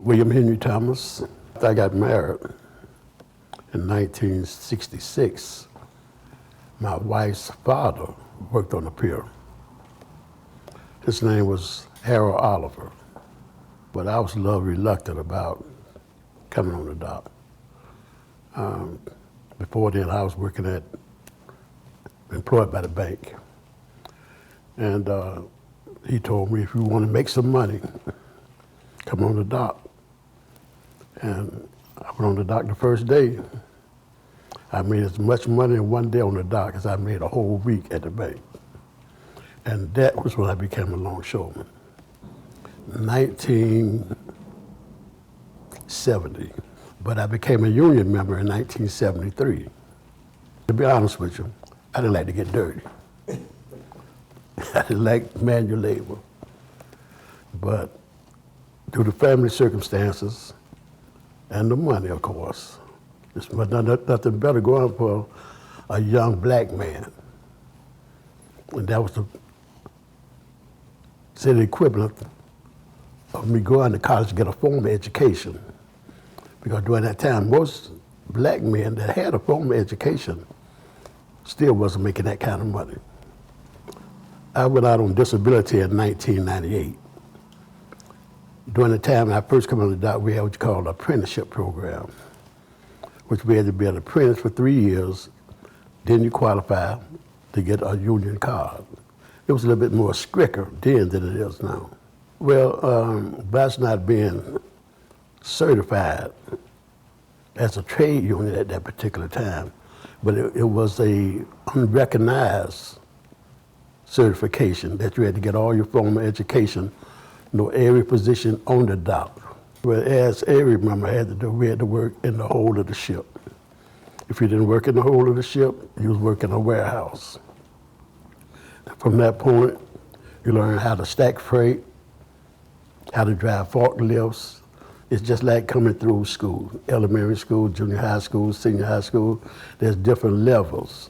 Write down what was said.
William Henry Thomas. I got married in 1966. My wife's father worked on the pier. His name was Harold Oliver, but I was a little reluctant about coming on the dock. Before then, I was employed by the bank. And he told me, if you want to make some money, come on the dock. And I went on the dock the first day. I made as much money in one day on the dock as I made a whole week at the bank. And that was when I became a longshoreman. 1970. But I became a union member in 1973. To be honest with you, I didn't like to get dirty. I didn't like manual labor. But due to family circumstances and the money, of course, there's nothing better going for a young black man. And that was the equivalent of me going to college to get a formal education. Because during that time, most black men that had a formal education still wasn't making that kind of money. I went out on disability in 1998. During the time I first came on the dock, we had what you call an apprenticeship program, which we had to be an apprentice for 3 years, then you qualify to get a union card. It was a little bit more stricter then than it is now. Well, that's not being certified as a trade union at that particular time, but it was a unrecognized certification that you had to get all your formal education, every position on the dock. Whereas every member we had to work in the hold of the ship. If you didn't work in the hold of the ship, you was working in a warehouse. From that point, you learn how to stack freight, how to drive forklifts. It's just like coming through school, elementary school, junior high school, senior high school. There's different levels.